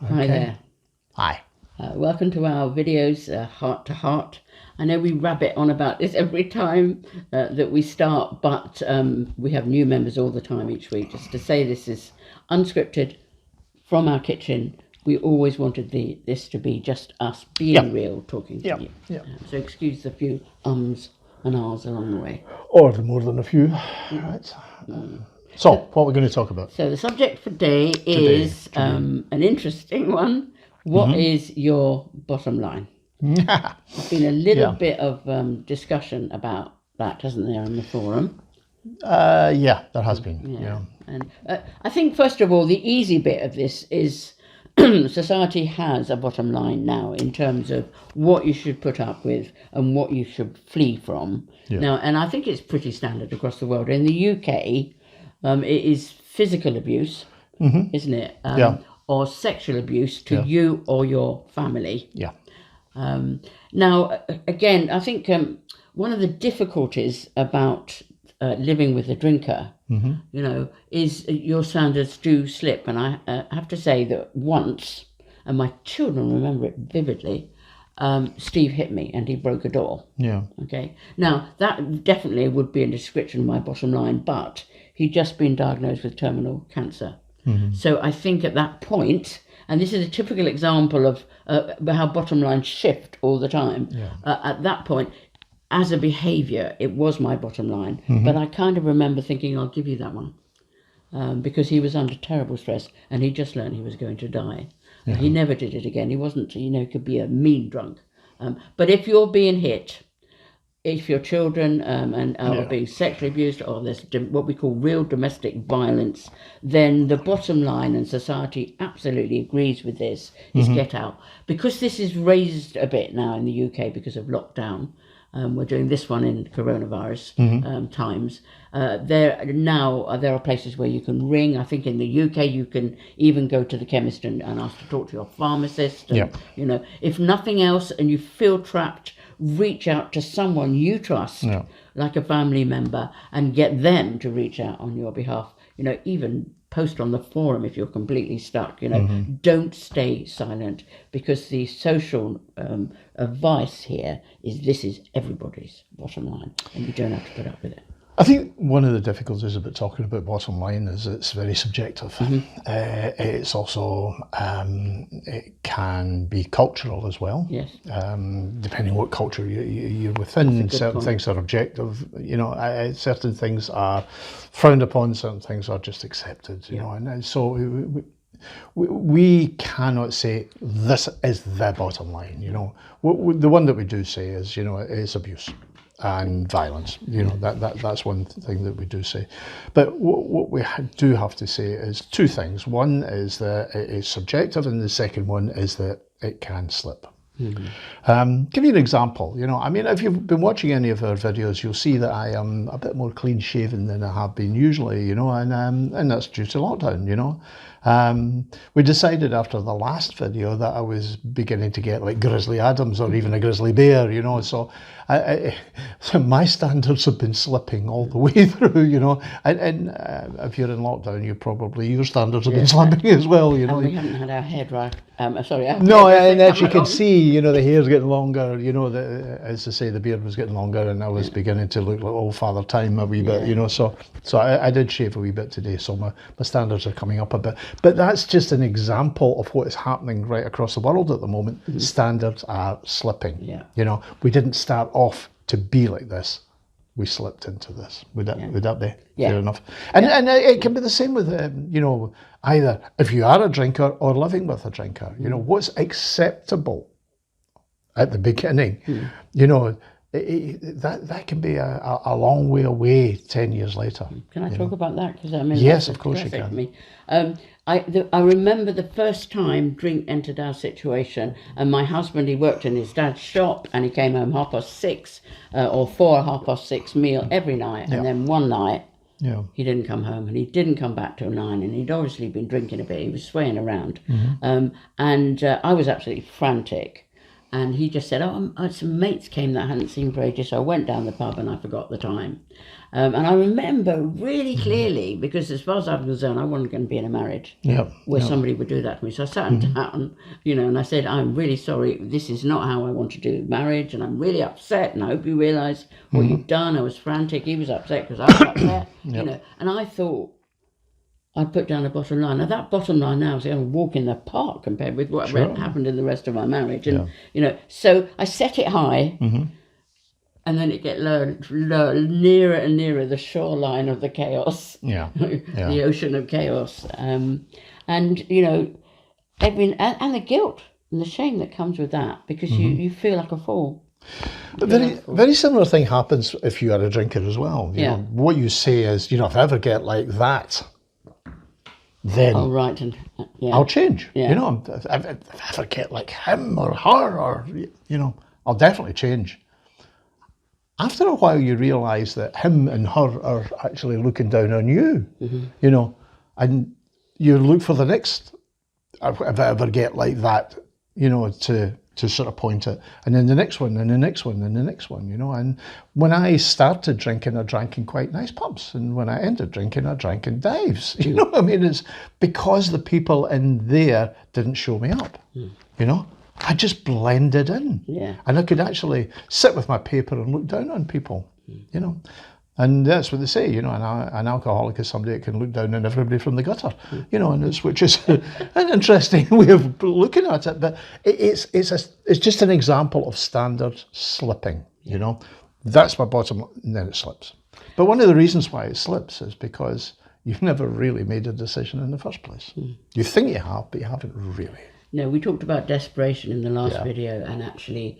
Hi there. Hi. Welcome to our videos, Heart to Heart. I know we rabbit on about this every time that we start, but we have new members all the time each week. Just to say this is unscripted from our kitchen. We always wanted this to be just us being real, talking to you. So excuse the few ums and ahs along the way. Or more than a few. Right. So, what we're going to talk about? So the subject for today is an interesting one. What is your bottom line? There's been a little bit of discussion about that, hasn't there, on the forum? Yeah, there has been. Yeah. And I think, first of all, the easy bit of this is society has a bottom line now in terms of what you should put up with and what you should flee from. Now, and I think it's pretty standard across the world. In the UK, it is physical abuse, isn't it? Or sexual abuse to you or your family. Yeah. Now, again, I think one of the difficulties about living with a drinker, you know, is your standards do slip. And I have to say that once, and my children remember it vividly, Steve hit me and he broke a door. Yeah. Okay. Now, that definitely would be a description of my bottom line, but he'd just been diagnosed with terminal cancer. So I think at that point, and this is a typical example of how bottom lines shift all the time. At that point, as a behaviour, it was my bottom line. But I kind of remember thinking, I'll give you that one. Because he was under terrible stress and he just learned he was going to die. He never did it again. He wasn't, you know, could be a mean drunk. But if you're being hit, if your children are being sexually abused, or there's what we call real domestic violence, then the bottom line, and society absolutely agrees with this, is get out. Because this is raised a bit now in the UK because of lockdown. We're doing this one in coronavirus times. There are places where you can ring. I think in the UK you can even go to the chemist and ask to talk to your pharmacist. And, you know, if nothing else and you feel trapped, reach out to someone you trust, like a family member, and get them to reach out on your behalf. You know, even post on the forum if you're completely stuck. You know, don't stay silent, because the social advice here is this is everybody's bottom line, and you don't have to put up with it. I think one of the difficulties about talking about bottom line is it's very subjective. It's also, it can be cultural as well. Yes. Depending what culture you're within, certain things are objective. You know, certain things are frowned upon, certain things are just accepted. You know, and so we cannot say this is the bottom line. You know, the one that we do say is, you know, it is abuse and violence. You know, that's one thing that we do say. But what we do have to say is two things. One is that it is subjective, and the second one is that it can slip. Give you an example. You know, I mean, if you've been watching any of our videos, you'll see that I am a bit more clean shaven than I have been usually, you know, and that's due to lockdown, you know. We decided after the last video that I was beginning to get like Grizzly Adams or even a grizzly bear, you know, so so my standards have been slipping all the way through, you know, and if you're in lockdown, your standards have been slipping as well, you know. And we haven't had our hair dry. Sorry. No, and as you can see, you know, the hair's getting longer, you know, as I say, the beard was getting longer, and I was beginning to look like old Father Time a wee bit, you know, so I did shave a wee bit today, so my standards are coming up a bit. But that's just an example of what is happening right across the world at the moment. Standards are slipping. You know, we didn't start off to be like this. We slipped into this. Would that be fair enough? And it can be the same with, you know, either if you are a drinker or living with a drinker, you know, what's acceptable at the beginning, you know, that can be a long way away 10 years later. Can I talk about that? Because I mean, yes, of course you can. Me. I remember the first time drink entered our situation, and my husband, he worked in his dad's shop, and he came home 6:30 or 4:30 meal every night, and then one night he didn't come home, and he didn't come back till 9, and he'd obviously been drinking a bit. He was swaying around, and I was absolutely frantic. And he just said, some mates came that I hadn't seen for ages, so I went down the pub and I forgot the time. And I remember really clearly, because as far as I was concerned, I wasn't going to be in a marriage where somebody would do that to me. So I sat down, and I said, I'm really sorry, this is not how I want to do marriage, and I'm really upset, and I hope you realise what you've done. I was frantic, he was upset because I was upset, and I thought, I'd put down a bottom line. Now that bottom line now is a walk in the park compared with what happened in the rest of my marriage. And, so I set it high and then it get lower, nearer and nearer the shoreline of the chaos, the ocean of chaos. And the guilt and the shame that comes with that, because you feel like a fool. But very similar thing happens if you are a drinker as well. You know, what you say is, if I ever get like that, then I'll change. If I ever get like him or her, or I'll definitely change. After a while, you realise that him and her are actually looking down on you. And you look for the next. If I ever get like that, to sort of point it, and then the next one, and the next one, and the next one, And when I started drinking, I drank in quite nice pubs, and when I ended drinking, I drank in dives. It's because the people in there didn't show me up. I just blended in, and I could actually sit with my paper and look down on people. And that's what they say, an alcoholic is somebody that can look down on everybody from the gutter, which is an interesting way of looking at it. But it's just an example of standard slipping, That's my bottom line, and then it slips. But one of the reasons why it slips is because you've never really made a decision in the first place. You think you have, but you haven't really. No, we talked about desperation in the last video, and actually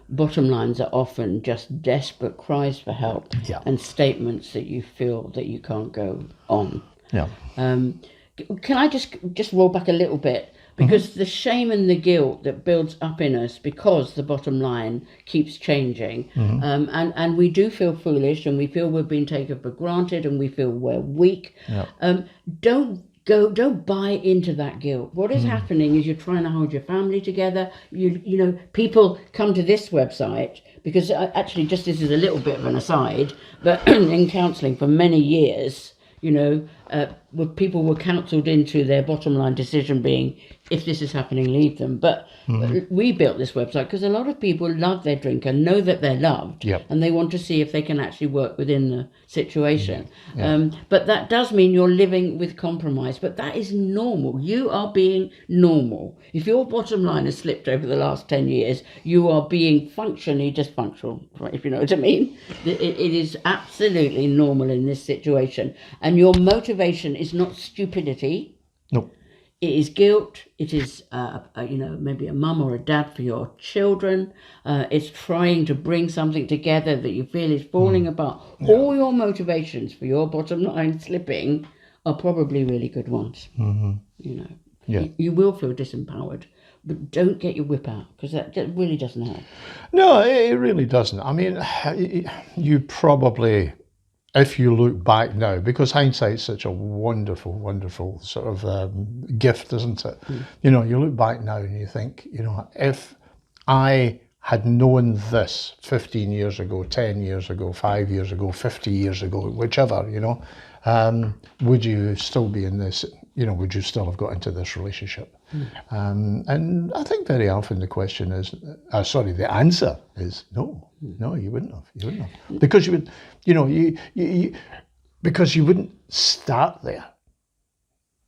bottom lines are often just desperate cries for help and statements that you feel that you can't go on. Can I just roll back a little bit? Because the shame and the guilt that builds up in us because the bottom line keeps changing, and we do feel foolish, and we feel we've been taken for granted, and we feel we're weak. Don't buy into that guilt. What is happening is you're trying to hold your family together. People come to this website because actually, just this is a little bit of an aside, but in counselling for many years, people were counselled into their bottom line decision being, if this is happening, leave them. But we built this website because a lot of people love their drink and know that they're loved, and they want to see if they can actually work within the situation. But that does mean you're living with compromise, but that is normal. You are being normal. If your bottom line has slipped over the last 10 years, you are being functionally dysfunctional, if you know what I mean. It is absolutely normal in this situation. And your motivation is not stupidity. No. It is guilt. It is, maybe a mum or a dad for your children. It's trying to bring something together that you feel is falling apart. All your motivations for your bottom line slipping are probably really good ones. You will feel disempowered, but don't get your whip out, because that really doesn't help. No, it really doesn't. I mean, you probably, if you look back now, because hindsight's such a wonderful, wonderful sort of gift, isn't it? You look back now and you think, if I had known this 15 years ago, 10 years ago, 5 years ago, 50 years ago, whichever, would you still be in this, would you still have got into this relationship? And I think very often the question is, the answer is no, you wouldn't have. Because you would, because you wouldn't start there.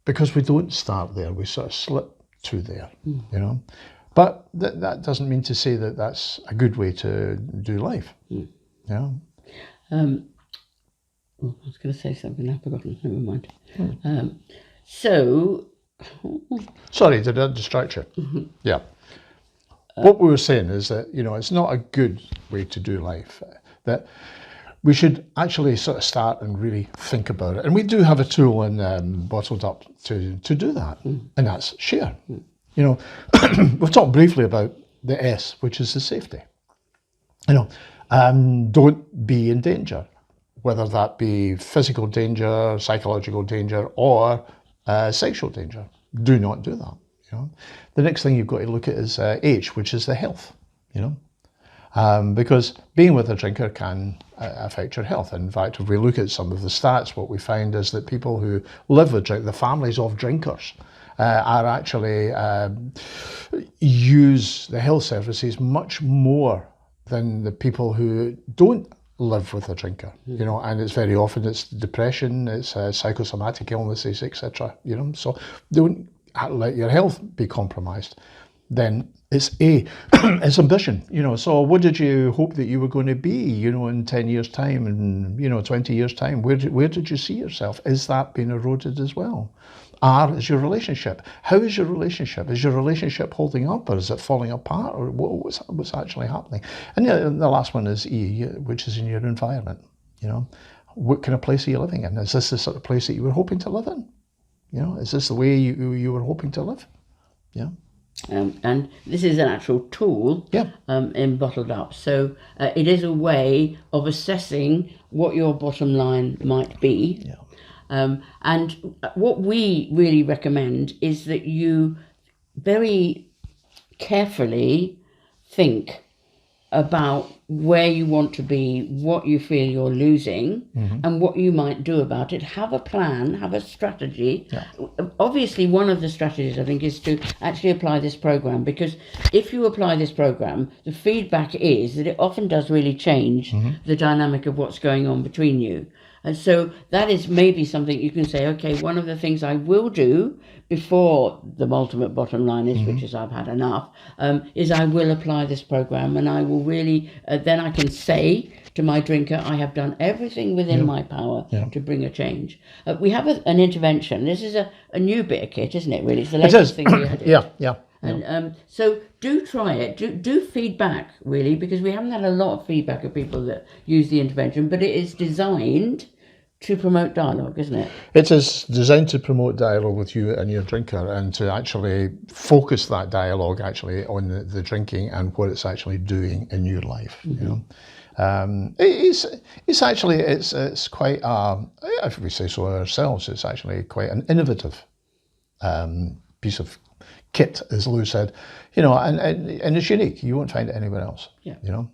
Because we don't start there, we sort of slip to there, But that doesn't mean to say that that's a good way to do life. I was going to say something, I've forgotten, never mind. Sorry, did I distract you? Yeah. What we were saying is that, it's not a good way to do life. That we should actually sort of start and really think about it. And we do have a tool in Bottled Up to do that, and that's share. We've talked briefly about the S, which is the safety. Don't be in danger, whether that be physical danger, psychological danger, or sexual danger. Do not do that. You know, the next thing you've got to look at is age, which is the health. You know. Because being with a drinker can affect your health. In fact, if we look at some of the stats, what we find is that people who live with the families of drinkers, are actually use the health services much more than the people who don't live with a drinker. You know, and it's very often it's depression, it's psychosomatic illnesses, etc. You know, so don't let your health be compromised. Then it's it's ambition, you know. So what did you hope that you were going to be, you know, in 10 years time and, you know, 20 years time? Where did you see yourself? Is that being eroded as well? Is your relationship? How is your relationship? Is your relationship holding up, or is it falling apart, or what's actually happening? And the last one is E, which is in your environment. You know, what kind of place are you living in? Is this the sort of place that you were hoping to live in? You know, is this the way you were hoping to live? Yeah. And this is an actual tool in Bottled Up. So it is a way of assessing what your bottom line might be. Yeah. And what we really recommend is that you very carefully think about where you want to be, what you feel you're losing, and what you might do about it. Have a plan, have a strategy. Yeah. Obviously, one of the strategies, I think, is to actually apply this program, because if you apply this program, the feedback is that it often does really change the dynamic of what's going on between you. And so that is maybe something you can say, okay, one of the things I will do before the ultimate bottom line is, which is I've had enough, is I will apply this program, and I will really, then I can say to my drinker, I have done everything within my power to bring a change. We have an intervention. This is a new bit of kit, isn't it, really? It's the latest thing we added. Yeah. And so do try it. Do feedback, really, because we haven't had a lot of feedback of people that use the intervention, but it is designed to promote dialogue, isn't it? It is designed to promote dialogue with you and your drinker, and to actually focus that dialogue actually on the drinking and what it's actually doing in your life. You know, it's actually it's quite if we say so ourselves, it's actually quite an innovative piece of kit, as Lou said. You know, and it's unique. You won't find it anywhere else. Yeah. You know.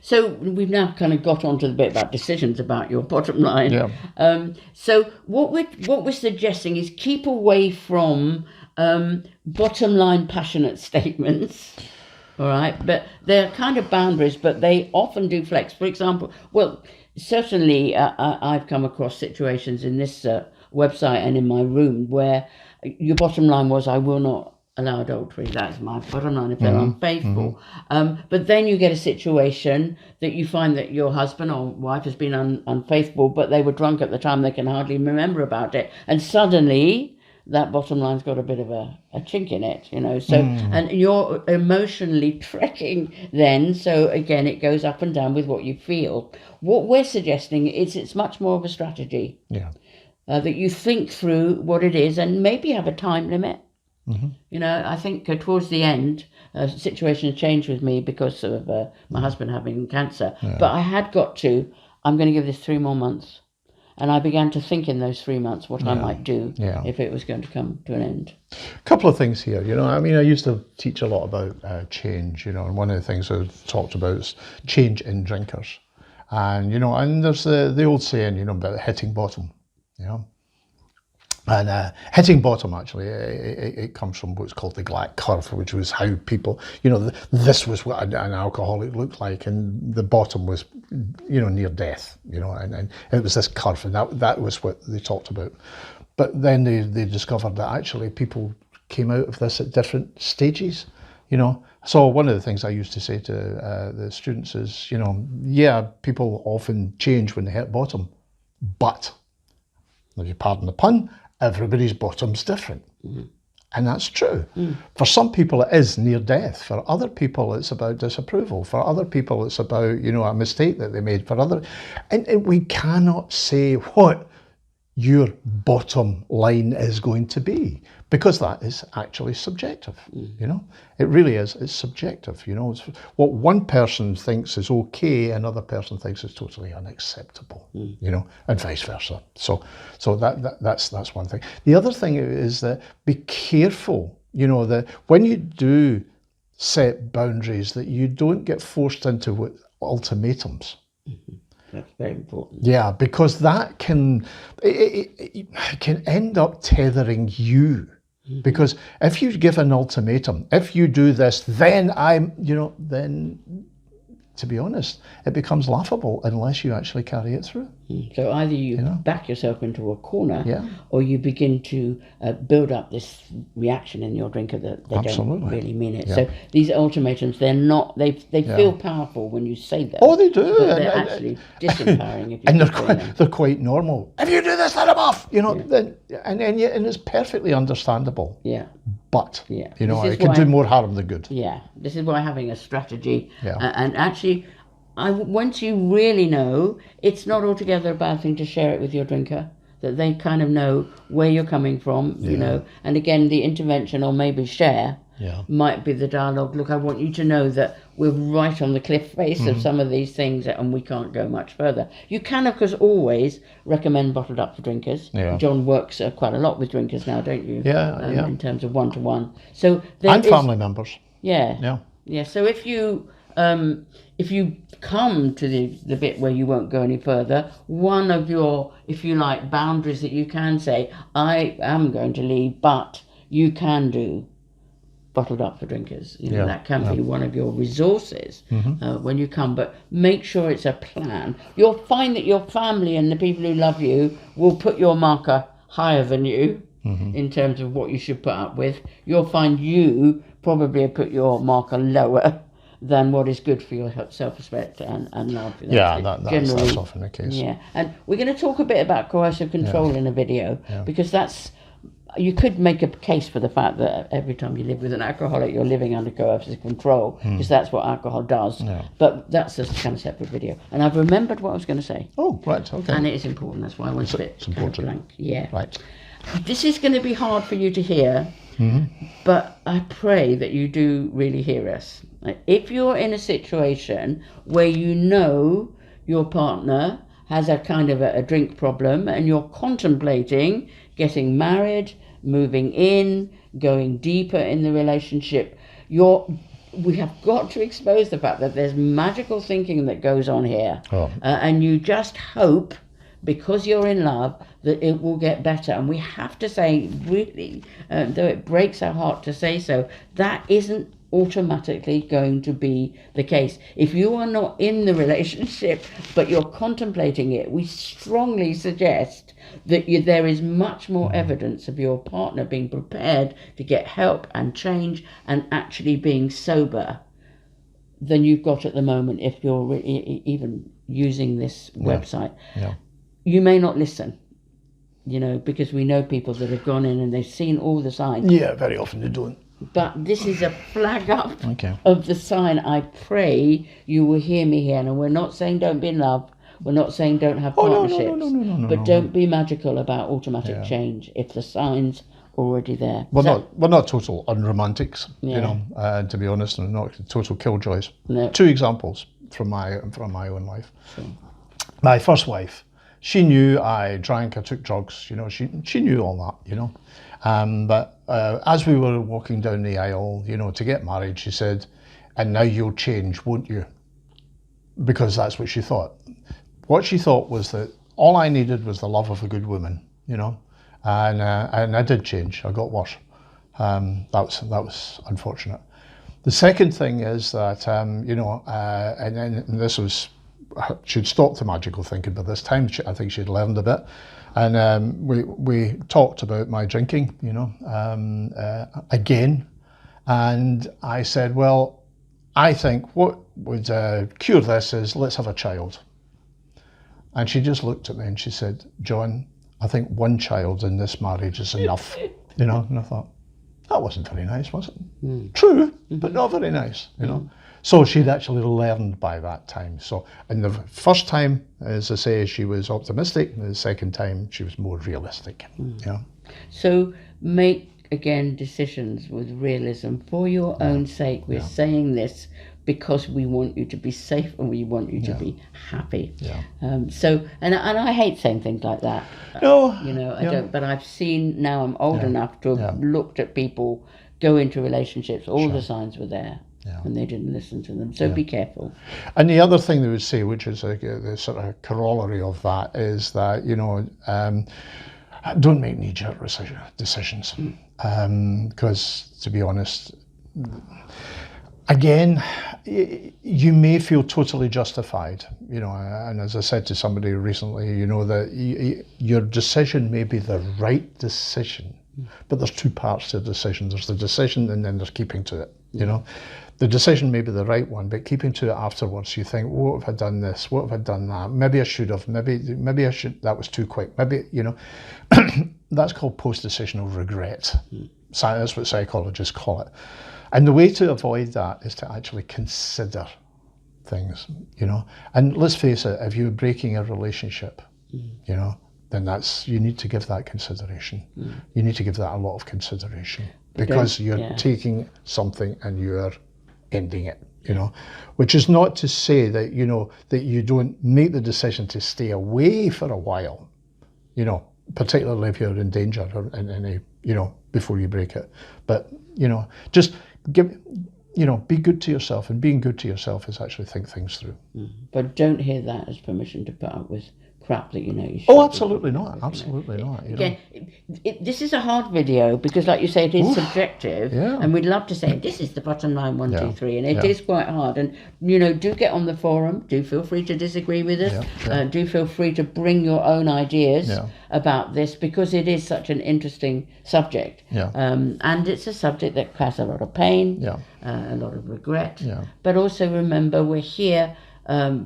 So we've now kind of got onto the bit about decisions about your bottom line. Yeah. So what we're suggesting is keep away from bottom line passionate statements. All right, but they're kind of boundaries, but they often do flex. For example, well, certainly I've come across situations in this website and in my room where your bottom line was, I will not allow adultery. That's my bottom line if they're unfaithful. But then you get a situation that you find that your husband or wife has been unfaithful, but they were drunk at the time, they can hardly remember about it, and suddenly that bottom line's got a bit of a chink in it, you know. So and you're emotionally trekking then, so again it goes up and down with what you feel. What we're suggesting is it's much more of a strategy. That you think through what it is and maybe have a time limit. You know, I think towards the end, situation changed with me because of my husband having cancer. But I had got to, I'm going to give this 3 more months. And I began to think in those 3 months what I might do if it was going to come to an end. A couple of things here, you know, I mean, I used to teach a lot about change, you know, and one of the things I've talked about is change in drinkers. And, you know, and there's the old saying, you know, about hitting bottom, you know. And hitting bottom, actually, it comes from what's called the Glatt curve, which was how people, you know, this was what an alcoholic looked like, and the bottom was, you know, near death, you know, and it was this curve, and that was what they talked about. But then they discovered that actually people came out of this at different stages, you know. So one of the things I used to say to the students is, you know, yeah, people often change when they hit bottom, but, if you pardon the pun, everybody's bottom's different. And that's true. For some people it is near death. For other people it's about disapproval. For other people it's about, you know, a mistake that they made. For other, and we cannot say what your bottom line is going to be, because that is actually subjective. You know, it really is. It's subjective. You know, it's what one person thinks is okay, another person thinks is totally unacceptable. You know, and vice versa. So that's one thing. The other thing is that be careful You know, that when you do set boundaries, that you don't get forced into ultimatums. That's very important. Yeah, because that can it can end up tethering you. Because if you give an ultimatum, if you do this, then then, to be honest, it becomes laughable unless you actually carry it through. So either you back yourself into a corner, Yeah. or you begin to build up this reaction in your drinker that they Absolutely. don't really mean it. Yeah. So these ultimatums, they're not. They feel powerful when you say them. Oh, they do. But they're actually disempowering if you And keep saying them. they're quite normal. If you do this, then I'm off. Then and it's perfectly understandable. Yeah. But Yeah. it can do more harm than good. Yeah, this is why having a strategy, Yeah. and actually, once you really know, it's not altogether a bad thing to share it with your drinker, that they kind of know where you're coming from, and again, the intervention or maybe share might be the dialogue. Look, I want you to know that we're right on the cliff face of some of these things and we can't go much further. You can, of course, always recommend bottled up for drinkers. Yeah. John works quite a lot with drinkers now, don't you? Yeah. In terms of one-to-one. So And family members. Yeah. So if you come to the bit where you won't go any further, one of your, if you like, boundaries that you can say, I am going to leave, but you can do bottled up for drinkers. That can be one of your resources when you come, but make sure it's a plan. You'll find that your family and the people who love you will put your marker higher than you in terms of what you should put up with. You'll find you probably put your marker lower than what is good for your self-respect and love. That's often the case. Yeah, and we're going to talk a bit about coercive control in a video, because you could make a case for the fact that every time you live with an alcoholic, you're living under coercive control, because that's what alcohol does. Yeah. But that's a kind of separate video. And I've remembered what I was going to say. Oh, right, okay. And it is important. That's why I went a bit kind of blank. Yeah. Right. This is going to be hard for you to hear, but I pray that you do really hear us. If you're in a situation where you know your partner has a kind of a drink problem and you're contemplating getting married, moving in, going deeper in the relationship, we have got to expose the fact that there's magical thinking that goes on here. And you just hope, because you're in love, that it will get better. And we have to say, really, though it breaks our heart to say so, that isn't automatically going to be the case. If you are not in the relationship but you're contemplating it, we strongly suggest that there is much more evidence of your partner being prepared to get help and change and actually being sober than you've got at the moment if you're even using this website. You may not listen, because we know people that have gone in and they've seen all the signs. Yeah, very often they don't. But this is a flag up of the sign. I pray you will hear me here. And we're not saying don't be in love. We're not saying don't have partnerships. No, but don't be magical about automatic change if the sign's already there. We're not total unromantics, to be honest, and not total killjoys. No. 2 examples from my own life. Sure. My first wife, she knew I drank, I took drugs, she knew all that, but as we were walking down the aisle, to get married, she said, and now you'll change, won't you? Because that's what she thought. What she thought was that all I needed was the love of a good woman, and I did change. I got worse. That was unfortunate. The second thing is that, and this was, she'd stopped the magical thinking by this time. I think she'd learned a bit. And we talked about my drinking, again. And I said, well, I think what would cure this is let's have a child. And she just looked at me and she said, John, I think 1 child in this marriage is enough. And I thought, that wasn't very nice, was it? True, but not very nice, So she'd actually learned by that time. So in the first time, as I say, she was optimistic. And the second time, she was more realistic. So make, again, decisions with realism for your own sake. We're saying this because we want you to be safe and we want you to be happy. So, and I hate saying things like that. No. I don't, but I've seen, now I'm old enough to have looked at people go into relationships. All the signs were there, Yeah. and they didn't listen to them. So be careful. And the other thing they would say, which is the sort of corollary of that, is that, you know, don't make knee-jerk decisions. Because, to be honest, again, you may feel totally justified, you know, and as I said to somebody recently, you know, that your decision may be the right decision, but there's two parts to the decision. There's the decision and then there's keeping to it, you know. The decision may be the right one, but keeping to it afterwards, you think, what have I done this? What have I done that? Maybe I should have. Maybe I should. That was too quick. Maybe, you know, that's called post-decisional regret. That's what psychologists call it. And the way to avoid that is to actually consider things, you know. And let's face it, if you're breaking a relationship, you know, then you need to give that consideration. You need to give that a lot of consideration, because you're taking something and you're ending it, you know, which is not to say that, you know, that you don't make the decision to stay away for a while, you know, particularly if you're in danger or in any, you know, before you break it. But, you know, just be good to yourself, and being good to yourself is actually think things through. But don't hear that as permission to put up with crap that you know you should. Oh, absolutely not. Absolutely not. Again, this is a hard video because, like you say, it is subjective, and we'd love to say this is the bottom line, 1, 2, 3, and it is quite hard. And you know, do get on the forum. Do feel free to disagree with us. Do feel free to bring your own ideas about this, because it is such an interesting subject. And it's a subject that has a lot of pain, a lot of regret. But also remember, we're here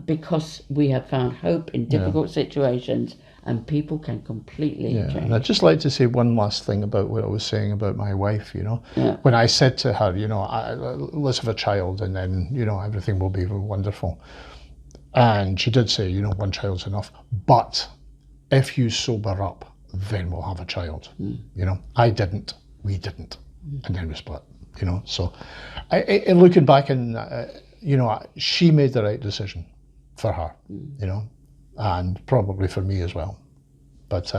because we have found hope in difficult situations, and people can completely change. And I'd just like to say one last thing about what I was saying about my wife, you know. When I said to her, you know, let's have a child and then, you know, everything will be wonderful. And she did say, you know, one child's enough. But if you sober up, then we'll have a child. You know, I didn't, we didn't. And then we split, you know. So looking back and, you know, she made the right decision for her, you know, and probably for me as well. But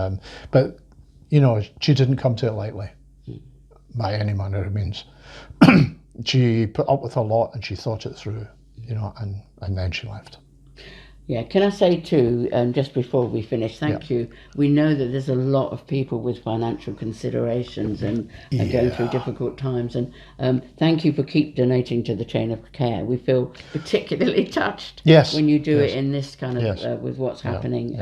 you know, she didn't come to it lightly, by any manner of means. She put up with a lot and she thought it through, you know, and then she left. Yeah, can I say too, just before we finish, thank you. We know that there's a lot of people with financial considerations and are going through difficult times, and thank you for keep donating to the Chain of Care. We feel particularly touched when you do it in this kind of with what's happening.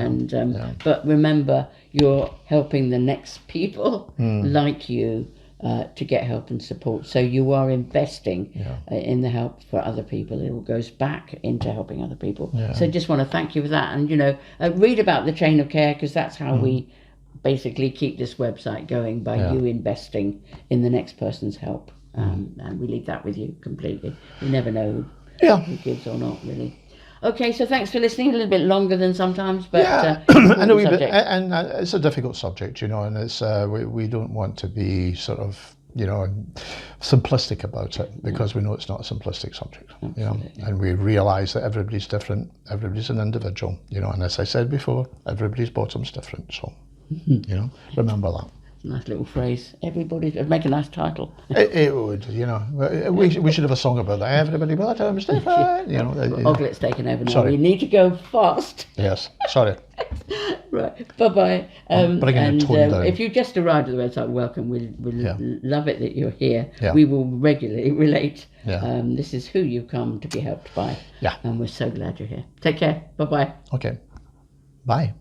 But remember, you're helping the next people like you to get help and support. So you are investing in the help for other people. It all goes back into helping other people. So just want to thank you for that. And, you know, read about the Chain of Care, because that's how we basically keep this website going, by you investing in the next person's help. And we leave that with you completely. You never know who gives or not, really. Okay, so thanks for listening. A little bit longer than sometimes, but I know, and it's a difficult subject, you know, and it's we don't want to be sort of, you know, simplistic about it, because we know it's not a simplistic subject, you know, and we realise that everybody's different, everybody's an individual, you know, and as I said before, everybody's bottom's different, so you know, remember that. Nice little phrase. Everybody, it'd make a nice title. It would, you know. We should have a song about that. Everybody bottom's different, you know. Oglet's taken over now. Sorry. We need to go fast. Yes, sorry. Right, bye-bye. Bringing the tone down. If you just arrived at the website, welcome. We'll love it that you're here. We will regularly relate. This is who you've come to be helped by. And we're so glad you're here. Take care. Bye-bye. Okay. Bye.